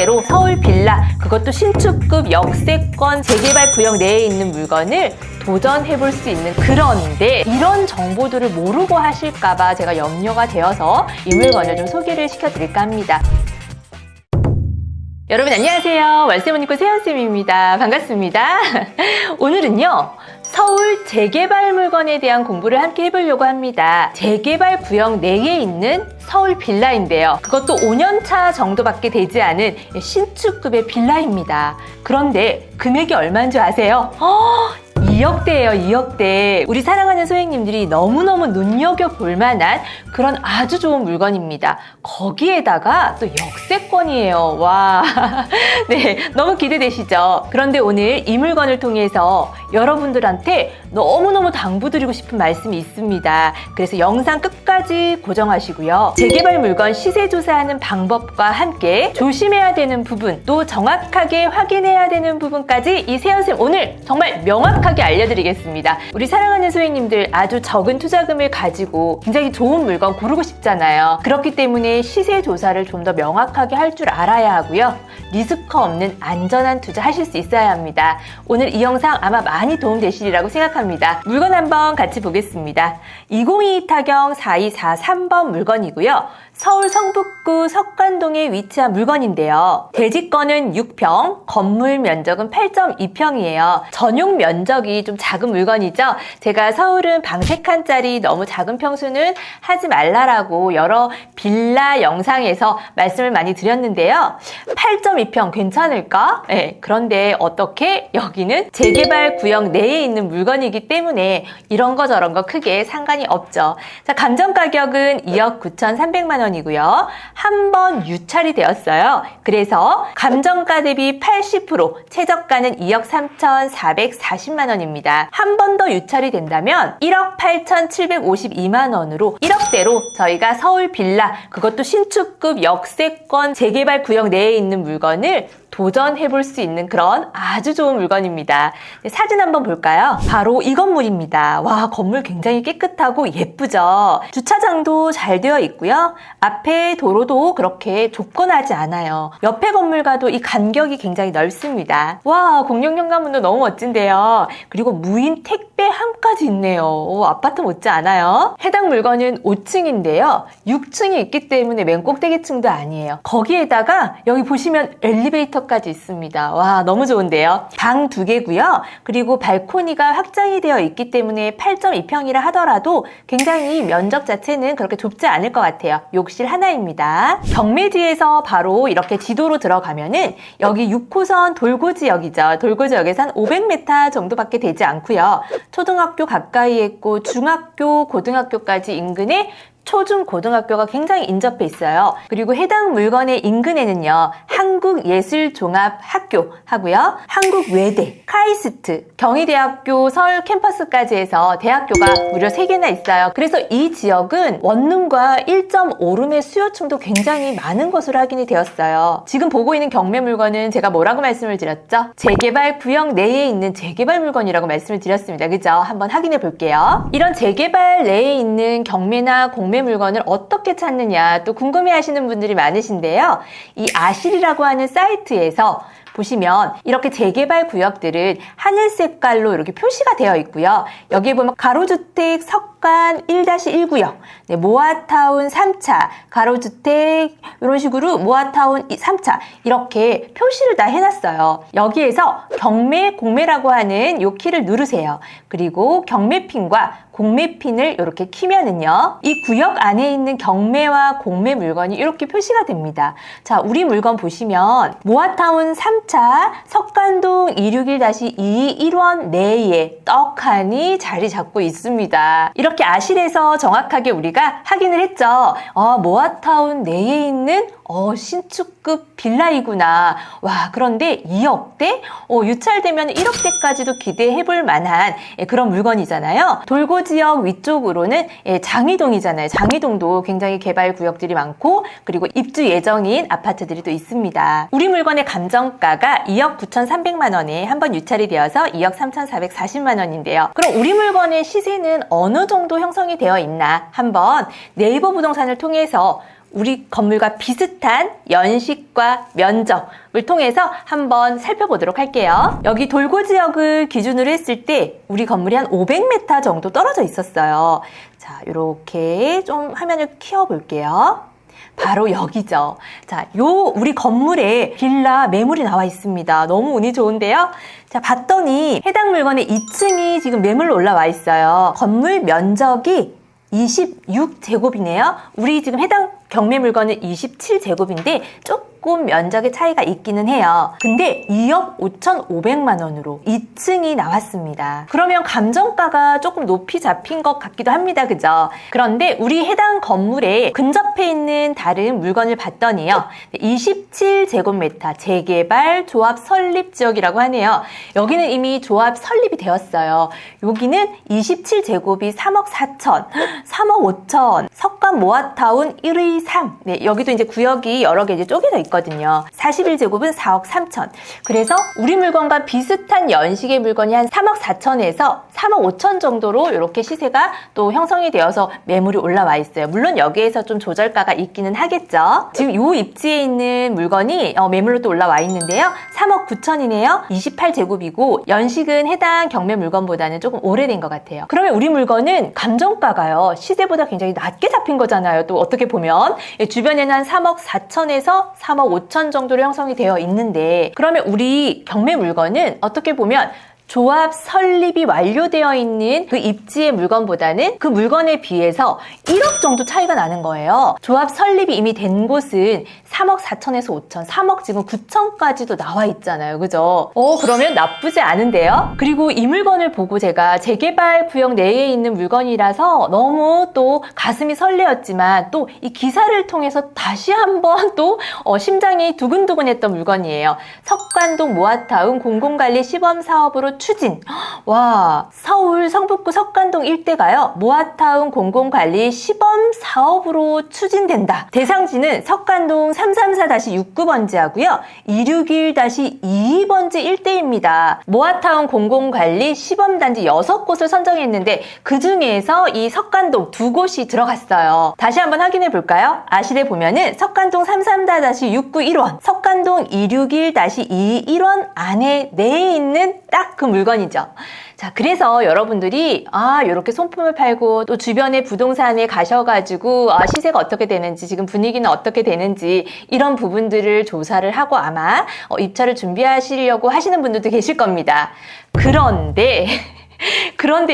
1억대로 서울 빌라, 그것도 신축급 역세권 재개발 구역 내에 있는 물건을 도전해볼 수 있는, 그런데 이런 정보들을 모르고 하실까봐 제가 염려가 되어서 이 물건을 좀 소개를 시켜드릴까 합니다. 여러분 안녕하세요. 월세모니코 세연쌤입니다. 반갑습니다. 오늘은요, 서울 재개발 물건에 대한 공부를 함께 해보려고 합니다. 재개발 구역 내에 있는 서울 빌라인데요. 그것도 5년차 정도밖에 되지 않은 신축급의 빌라입니다. 그런데 금액이 얼마인 줄 아세요? 2억대예요, 2억대. 우리 사랑하는 소행님들이 너무너무 눈여겨볼 만한 그런 아주 좋은 물건입니다. 거기에다가 또 역세권이에요. 와, 네, 너무 기대되시죠? 그런데 오늘 이 물건을 통해서 여러분들한테 너무너무 당부드리고 싶은 말씀이 있습니다. 그래서 영상 끝까지 고정하시고요. 재개발 물건 시세 조사하는 방법과 함께 조심해야 되는 부분, 또 정확하게 확인해야 되는 부분까지 이 세연쌤 오늘 정말 명확하게 알려드리겠습니다. 우리 사랑하는 소행님들, 아주 적은 투자금을 가지고 굉장히 좋은 물건 고르고 싶잖아요. 그렇기 때문에 시세 조사를 좀 더 명확하게 할 줄 알아야 하고요. 리스크 없는 안전한 투자 하실 수 있어야 합니다. 오늘 이 영상 아마 많이 도움되시리라고 생각합니다. 물건 한번 같이 보겠습니다. 2022 타경 4243번 물건이고요. 서울 성북구 석관동에 위치한 물건인데요. 대지권은 6평, 건물 면적은 8.2평이에요. 전용 면적이 좀 작은 물건이죠. 제가 서울은 방 3칸짜리 너무 작은 평수는 하지 말라라고 여러 빌라 영상에서 말씀을 많이 드렸는데요. 8.2평 괜찮을까? 네, 그런데 어떻게 여기는 재개발 구역 내에 있는 물건이기 때문에 이런 거 저런 거 크게 상관이 없죠. 자, 감정 가격은 2억 9,300만 원이고요. 한 번 유찰이 되었어요. 그래서 감정가 대비 80%, 최저가는 2억 3,440만 원입니다. 한 번 더 유찰이 된다면 1억 8,752만 원으로 1억대로 저희가 서울 빌라, 그것도 신축급 역세권 재개발 구역 내에 있는 물건을 도전해볼 수 있는 그런 아주 좋은 물건입니다. 사진 한번 볼까요? 바로 이 건물입니다. 와, 건물 굉장히 깨끗하고 예쁘죠? 주차장도 잘 되어 있고요. 앞에 도로도 그렇게 좁거나하지 않아요. 옆에 건물과도 이 간격이 굉장히 넓습니다. 와, 공용 현관문도 너무 멋진데요. 그리고 무인 택배함까지 있네요. 오, 아파트 못지 않아요? 해당 물건은 5층인데요. 6층이 있기 때문에 맨 꼭대기층도 아니에요. 거기에다가 여기 보시면 엘리베이터 까지 있습니다. 와, 너무 좋은데요. 방 2개고요. 그리고 발코니가 확장이 되어 있기 때문에 8.2평이라 하더라도 굉장히 면적 자체는 그렇게 좁지 않을 것 같아요. 욕실 하나입니다. 경매지에서 바로 이렇게 지도로 들어가면은 여기 6호선 돌고지역이죠. 돌고지역에서 한 500m 정도밖에 되지 않고요. 초등학교 가까이에 있고 중학교, 고등학교까지 인근에 초중고등학교가 굉장히 인접해 있어요. 그리고 해당 물건의 인근에는요, 한국예술종합학교 하고요, 한국외대, 카이스트, 경희대학교 서울 캠퍼스까지 해서 대학교가 무려 3개나 있어요. 그래서 이 지역은 원룸과 1.5룸의 수요층도 굉장히 많은 것으로 확인이 되었어요. 지금 보고 있는 경매 물건은 제가 뭐라고 말씀을 드렸죠? 재개발 구역 내에 있는 재개발 물건이라고 말씀을 드렸습니다. 그죠? 한번 확인해 볼게요. 이런 재개발 내에 있는 경매나 공매 물건을 어떻게 찾느냐 또 궁금해 하시는 분들이 많으신데요. 이 아실이라고 하는 사이트에서 보시면 이렇게 재개발 구역들은 하늘 색깔로 이렇게 표시가 되어 있고요. 여기에 보면 가로주택 석관 1-1구역, 네, 모아타운 3차, 가로주택 이런 식으로 모아타운 3차 이렇게 표시를 다 해놨어요. 여기에서 경매, 공매라고 하는 이 키를 누르세요. 그리고 경매핀과 공매핀을 이렇게 키면은요, 이 구역 안에 있는 경매와 공매 물건이 이렇게 표시가 됩니다. 자, 우리 물건 보시면 모아타운 3차 석관동 261-2 1원 내에 떡하니 자리 잡고 있습니다. 이렇게 아실에서 정확하게 우리가 확인을 했죠. 모아타운 내에 있는 신축급 빌라이구나. 와, 그런데 2억대? 유찰되면 1억대까지도 기대해볼 만한 그런 물건이잖아요. 돌고지역 위쪽으로는 장위동이잖아요. 장위동도 굉장히 개발 구역들이 많고, 그리고 입주 예정인 아파트들이 또 있습니다. 우리 물건의 감정가가 2억 9,300만 원에 한번 유찰이 되어서 2억 3,440만 원인데요. 그럼 우리 물건의 시세는 어느 정도 형성이 되어 있나 한번 네이버 부동산을 통해서 우리 건물과 비슷한 연식과 면적을 통해서 한번 살펴보도록 할게요. 여기 돌고 지역을 기준으로 했을 때 우리 건물이 한 500m 정도 떨어져 있었어요. 자, 이렇게 좀 화면을 키워볼게요. 바로 여기죠. 자, 우리 건물에 빌라 매물이 나와 있습니다. 너무 운이 좋은데요. 자, 봤더니 해당 물건의 2층이 지금 매물로 올라와 있어요. 건물 면적이 26제곱이네요. 우리 지금 해당 경매 물건은 27제곱인데 조금 면적의 차이가 있기는 해요. 근데 2억 5,500만 원으로 2층이 나왔습니다. 그러면 감정가가 조금 높이 잡힌 것 같기도 합니다. 그죠? 그런데 우리 해당 건물에 근접해 있는 다른 물건을 봤더니요. 27제곱미터 재개발 조합 설립 지역이라고 하네요. 여기는 이미 조합 설립이 되었어요. 여기는 27제곱이 3억 4천, 3억 5천, 석관 모아타운 1의 3. 네, 여기도 이제 구역이 여러 개 이제 쪼개져 있거든요. 41제곱은 4억 3천. 그래서 우리 물건과 비슷한 연식의 물건이 한 3억 4천에서 3억 5천 정도로 이렇게 시세가 또 형성이 되어서 매물이 올라와 있어요. 물론 여기에서 좀 조절가가 있기는 하겠죠. 지금 이 입지에 있는 물건이 매물로 또 올라와 있는데요. 3억 9천이네요. 28제곱이고 연식은 해당 경매 물건보다는 조금 오래된 것 같아요. 그러면 우리 물건은 감정가가요. 시세보다 굉장히 낮게 잡힌 거잖아요. 또 어떻게 보면 주변에는 한 3억 4천에서 3억 5천 정도로 형성이 되어 있는데 그러면 우리 경매 물건은 어떻게 보면 조합 설립이 완료되어 있는 그 입지의 물건보다는 그 물건에 비해서 1억 정도 차이가 나는 거예요. 조합 설립이 이미 된 곳은 3억 4천에서 5천, 3억 지금 9천까지도 나와 있잖아요. 그죠? 그러면 나쁘지 않은데요? 그리고 이 물건을 보고 제가 재개발 구역 내에 있는 물건이라서 너무 또 가슴이 설레었지만 또 이 기사를 통해서 다시 한번 또 심장이 두근두근했던 물건이에요. 석관동 모아타운 공공관리 시범사업으로 추진. 와, 서울 성북구 석관동 일대가요. 모아타운 공공관리 시범 사업으로 추진된다. 대상지는 석관동 334-69번지하고요. 261-22번지 일대입니다. 모아타운 공공관리 시범단지 6곳을 선정했는데 그 중에서 이 석관동 2곳이 들어갔어요. 다시 한번 확인해 볼까요? 아실에 보면은 석관동 334-691원, 석관동 261-21원 안에 내에 있는 딱 그 물건이죠. 자, 그래서 여러분들이 이렇게 손품을 팔고 또 주변에 부동산에 가셔가지고 시세가 어떻게 되는지 지금 분위기는 어떻게 되는지 이런 부분들을 조사를 하고 아마 입찰을 준비하시려고 하시는 분들도 계실 겁니다. 그런데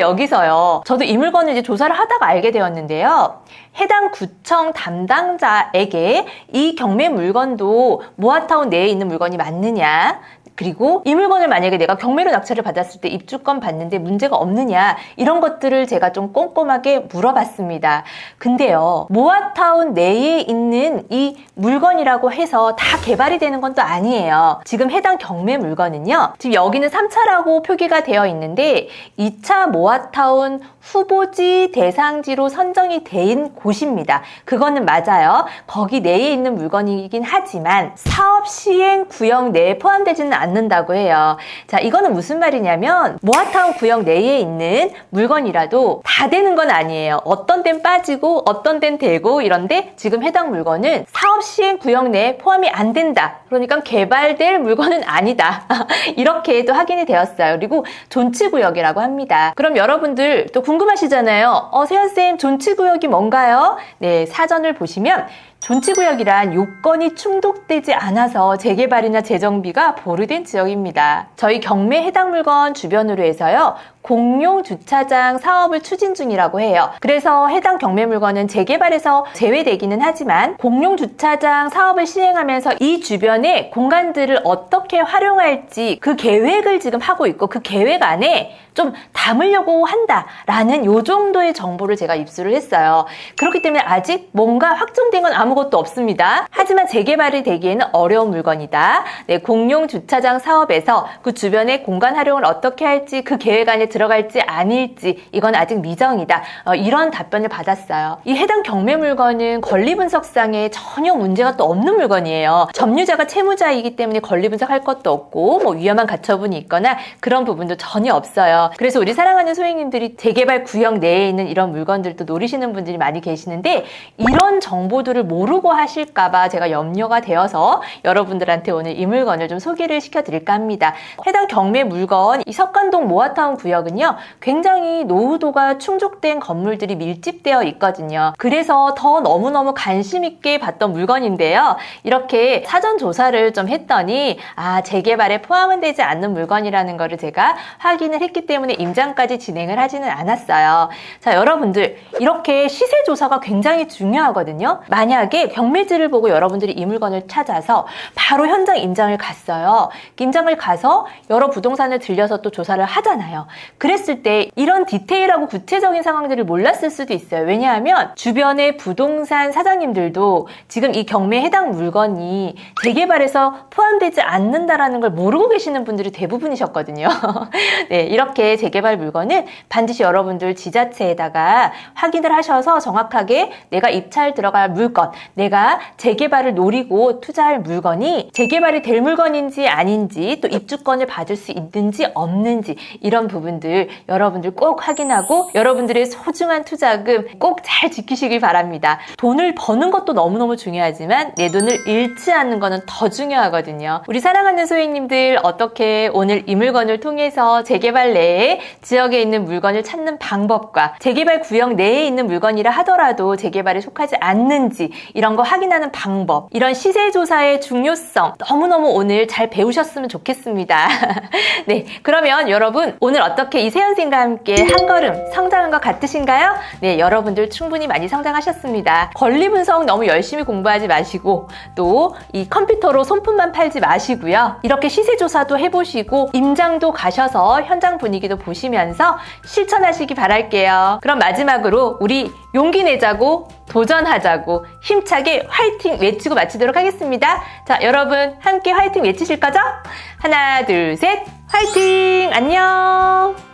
여기서요. 저도 이 물건을 이제 조사를 하다가 알게 되었는데요. 해당 구청 담당자에게 이 경매 물건도 모아타운 내에 있는 물건이 맞느냐, 그리고 이 물건을 만약에 내가 경매로 낙찰을 받았을 때 입주권 받는데 문제가 없느냐 이런 것들을 제가 좀 꼼꼼하게 물어봤습니다. 근데요, 모아타운 내에 있는 이 물건이라고 해서 다 개발이 되는 건 또 아니에요. 지금 해당 경매 물건은요, 지금 여기는 3차라고 표기가 되어 있는데 2차 모아타운 후보지 대상지로 선정이 된 곳입니다. 그거는 맞아요. 거기 내에 있는 물건이긴 하지만 사업 시행 구역 내에 포함되지는 않는다고 해요. 자, 이거는 무슨 말이냐면 모아타운 구역 내에 있는 물건이라도 다 되는 건 아니에요. 어떤 데는 빠지고 어떤 데는 되고 이런데 지금 해당 물건은 사업 시행 구역 내에 포함이 안 된다. 그러니까 개발될 물건은 아니다. 이렇게 또 확인이 되었어요. 그리고 존치구역이라고 합니다. 그럼 여러분들 또 궁금하시잖아요. 세연쌤, 존치구역이 뭔가요? 네, 사전을 보시면 존치구역이란 요건이 충족되지 않아서 재개발이나 재정비가 보류된 지역입니다. 저희 경매 해당 물건 주변으로 해서요, 공용 주차장 사업을 추진 중이라고 해요. 그래서 해당 경매 물건은 재개발에서 제외되기는 하지만 공용 주차장 사업을 시행하면서 이 주변의 공간들을 어떻게 활용할지 그 계획을 지금 하고 있고 그 계획 안에 좀 담으려고 한다라는 요 정도의 정보를 제가 입수를 했어요. 그렇기 때문에 아직 뭔가 확정된 건 아무것도 없습니다. 하지만 재개발이 되기에는 어려운 물건이다. 네, 공용 주차장 사업에서 그 주변의 공간 활용을 어떻게 할지 그 계획 안에 들어갈지 아닐지 이건 아직 미정이다. 이런 답변을 받았어요. 이 해당 경매 물건은 권리 분석상에 전혀 문제가 또 없는 물건이에요. 점유자가 채무자이기 때문에 권리 분석할 것도 없고 뭐 위험한 가처분이 있거나 그런 부분도 전혀 없어요. 있어요. 그래서 우리 사랑하는 소행님들이 재개발 구역 내에 있는 이런 물건들도 노리시는 분들이 많이 계시는데 이런 정보들을 모르고 하실까봐 제가 염려가 되어서 여러분들한테 오늘 이 물건을 좀 소개를 시켜드릴까 합니다. 해당 경매 물건 이 석관동 모아타운 구역은요 굉장히 노후도가 충족된 건물들이 밀집되어 있거든요. 그래서 더 너무너무 관심 있게 봤던 물건인데요. 이렇게 사전 조사를 좀 했더니 재개발에 포함은 되지 않는 물건이라는 거를 제가 확인을 했기 때문에 임장까지 진행을 하지는 않았어요. 자, 여러분들 이렇게 시세 조사가 굉장히 중요하거든요. 만약에 경매지를 보고 여러분들이 이 물건을 찾아서 바로 현장 임장을 갔어요. 임장을 가서 여러 부동산을 들려서 또 조사를 하잖아요. 그랬을 때 이런 디테일하고 구체적인 상황들을 몰랐을 수도 있어요. 왜냐하면 주변의 부동산 사장님들도 지금 이 경매에 해당 물건이 재개발에서 포함되지 않는다라는 걸 모르고 계시는 분들이 대부분이셨거든요. 네, 이렇게 재개발 물건은 반드시 여러분들 지자체에다가 확인을 하셔서 정확하게 내가 입찰 들어갈 물건, 내가 재개발을 노리고 투자할 물건이 재개발이 될 물건인지 아닌지 또 입주권을 받을 수 있는지 없는지 이런 부분들 여러분들 꼭 확인하고 여러분들의 소중한 투자금 꼭 잘 지키시길 바랍니다. 돈을 버는 것도 너무너무 중요하지만 내 돈을 잃지 않는 거는 더 중요하거든요. 우리 사랑하는 소행님들 어떻게 오늘 이 물건을 통해서 재개발 내에 지역에 있는 물건을 찾는 방법과 재개발 구역 내에 있는 물건이라 하더라도 재개발에 속하지 않는지 이런 거 확인하는 방법, 이런 시세조사의 중요성 너무너무 오늘 잘 배우셨으면 좋겠습니다. 네, 그러면 여러분 오늘 어떻게 이세연쌤과 함께 한 걸음 성장한 것 같으신가요? 네, 여러분들 충분히 많이 성장하셨습니다. 권리 분석 너무 열심히 공부하지 마시고 또 이 컴퓨터로 손품만 팔지 마시고요. 이렇게 시세조사도 해보시고 임장도 가셔서 현장 분위기도 보시면서 실천하시기 바랄게요. 그럼 마지막으로 우리 용기 내자고 도전하자고 힘차게 화이팅 외치고 마치도록 하겠습니다. 자, 여러분 함께 화이팅 외치실 거죠? 하나, 둘, 셋, 화이팅! 안녕!